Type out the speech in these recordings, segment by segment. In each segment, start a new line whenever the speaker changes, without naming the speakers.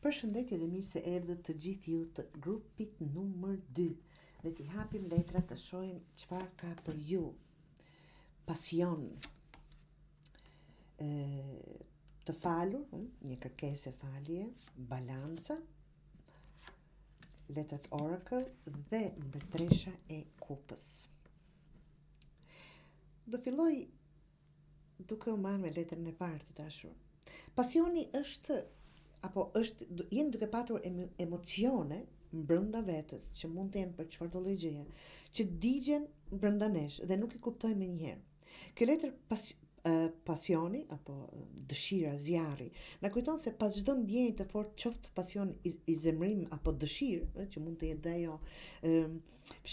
Përshëndetje dhe mirë se erdhët të gjithë ju të grupit numër 2 dhe t'i hapim letrat të shohim çfarë ka për ju. Pasion, të falur, një kërkesë falje, balanca, letrat Oracle dhe mbretëresha e kupës. Do filloj duke u marrë me letrën e parë të dashur. Pasioni është jemi duke patur emocione brenda vetes që mund të jenë për çfarëdo lloj gjëje, që digjen brenda nesh dhe nuk i kuptojmë menjëherë. Kjo letër pasioni apo dëshira, zjarri, na kujton se pas çdo ndjenje të fortë, qoftë pasion i zemrim apo dëshirë, që mund të jetë ajo,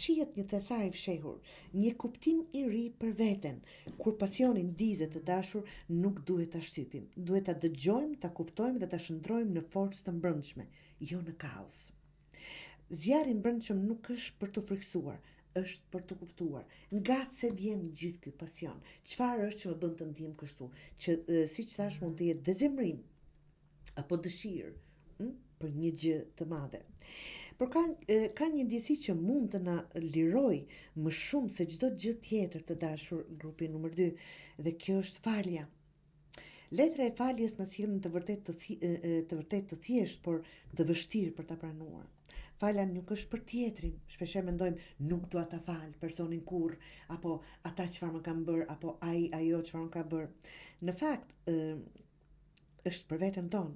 shihet një thesar i fshehur, një kuptim i ri për veten. Kur pasioni ndizet të dashur, nuk duhet ta shtypim, duhet ta dëgjojmë, ta kuptojmë dhe ta shndrojmë në forcë të mbrëmshme, jo në kaos. Zjarri i mbrëmshëm nuk është për të friksuar, është për të kuptuar nga se vjen gjithë ky pasion. Çfarë është që më bën të ndiem kështu? Që siç thash mund të jetë dezemrim apo dëshirë për një gjë të madhe. Por ka një ndjesi që mund të na liroj më shumë se çdo gjë tjetër të dashur grupi numër 2 dhe kjo është falja. Letra e faljes na sjell të vërtet të thjesht, por të vështirë për ta pranuar. Falja nuk është për tjetrin. Shpeshherë mendojmë nuk dua ta fal personin kurr, apo ata çfarë më kanë bërë, apo ajo çfarë më ka bërë. Në fakt, është për veten tonë.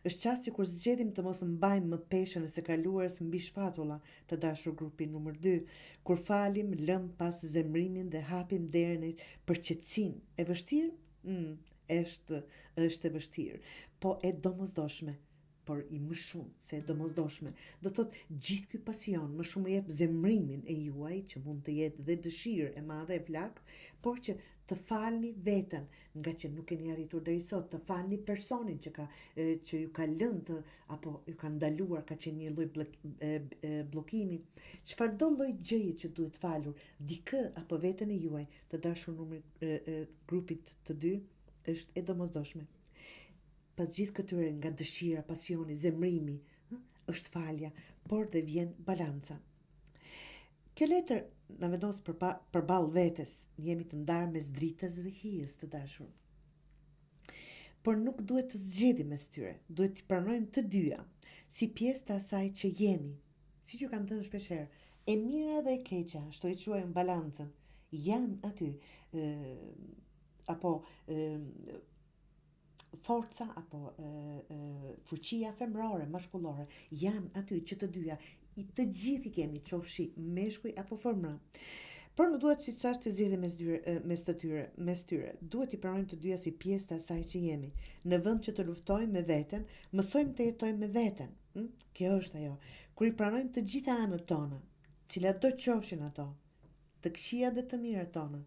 Është çasti kur zgjedhim të mos mbajmë më peshën e së kaluarës mbi shpatulla, të dashur grupi numër 2, kur falim, lëm pas zemrimin dhe hapim derën për qetësinë. E vështirë? Është e vështirë, po e domosdoshme. Por i më shumë se e domosdoshme. Do thotë gjithë ky pasion më shumë jep zemrimin e juaj, që mund të jetë dhe dëshirë e madhe e flak, por që të falni veten, nga që nuk keni arritur deri sot, të falni personin që ju ka lënë apo ju ka ndaluar, ka qenë një lloj bllokimi. Çfarëdo lloj gjëje që duhet falur, dikë apo veten e juaj, të dashur numër grupit të 2, është e domosdoshme. Pas gjithë këtyre nga dëshira, pasioni, zemrimi, është falja, por dhe vjen balanca. Kjo letër na vendos përballë vetes, jemi të ndarë mes dritës dhe hijes, të dashur. Por nuk duhet të zgjedhim mes tyre, duhet t'i pranojmë të dyja, si pjesë të asaj që jemi. Siç ju kam thënë shpeshherë, e mira dhe e keqja, ashtu e quajmë balancën, janë aty, forca apo fuqia femrore, mashkullore, janë aty që të dyja, të gjithë i kemi, qofshi meshkuj apo femra. Por nuk duhet, siç thash, të zgjedhim mes tyre. Duhet i pranojmë të dyja si pjesë të asaj që jemi. Në vend që të luftojmë me veten, mësojmë të jetojmë me veten. Kjo është ajo. Kur i pranojmë të gjitha anët tona, cilat do qofshin ato, të këqija dhe të mira tona.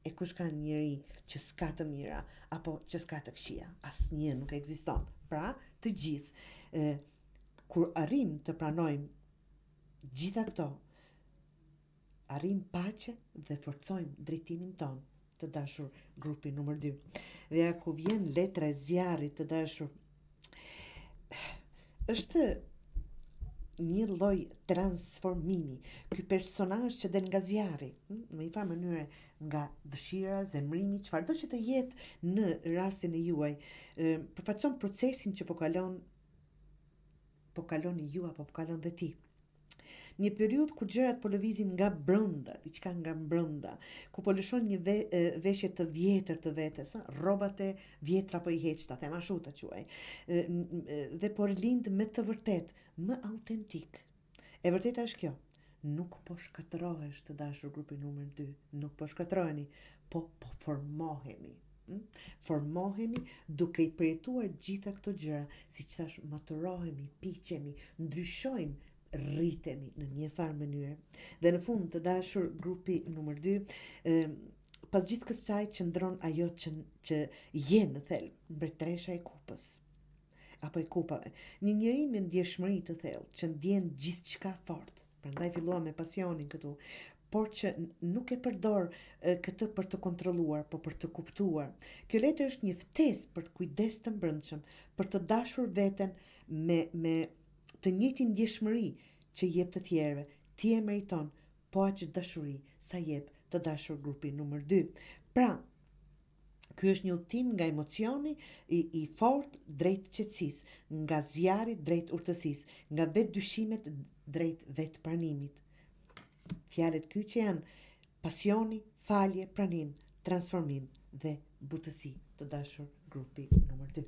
E kush ka njëri që s'ka të mira, apo që s'ka të këqija? Asnjë nuk ekziston. Pra, të gjithë. Kur arrim të pranojmë gjitha këto, arrim paqe dhe forcojmë drejtimin ton, të dashur grupi numër 2. Dhe ja ku vjen letra e zjarrit, të dashur, është një lloj transformimi. Ky personazh që del nga zjarri, në një farë mënyrë nga dëshira, zemrimi, çfarëdo që të jetë në rastin e juaj, përfaqëson procesin që po kaloni ju apo po kalon dhe ti. Një periudhë ku gjërat po lëvizin nga brenda, diçka nga brenda, ku po lëshon një veshje të vjetër të vetes, rrobat e vjetra po i heqta, them ashtu ta quaj. Dhe po lind me të vërtet, më autentik. E vërteta është kjo. Nuk po shkatërrohesh, të dashur grupi numër 2, nuk po shkatërroheni, po formohemi. Formohemi duke i përjetuar gjitha këto gjëra, siç thash, maturohemi, piqemi, ndryshojmë, rritemi në një farë mënyrë. Dhe në fund, të dashur grupi numër 2, pas gjithë kësaj qëndron ajo që je në thelb, mbretëresha e kupës apo e kupave. Një njeri me ndjeshmëri të thellë, që ndjen gjithçka fort. Prandaj filluam me pasionin këtu, por që nuk e përdor këtë për të kontrolluar, por për të kuptuar. Kjo letër është një ftesë për kujdes të brendshëm, për të dashur veten me të njëjtin ndjeshmëri që jep të tjerëve. Ti e meriton, po aq dashuri sa jep të dashur grupi numër 2. Pra, ky është një udhtim nga emocioni i fortë drejt qetësisë, nga zjarri drejt urtësisë, nga vetdyshimet drejt vetpranimit. Fjalët kyçe janë pasioni, falje, pranim, transformim dhe butësi, të dashur grupi numër 2.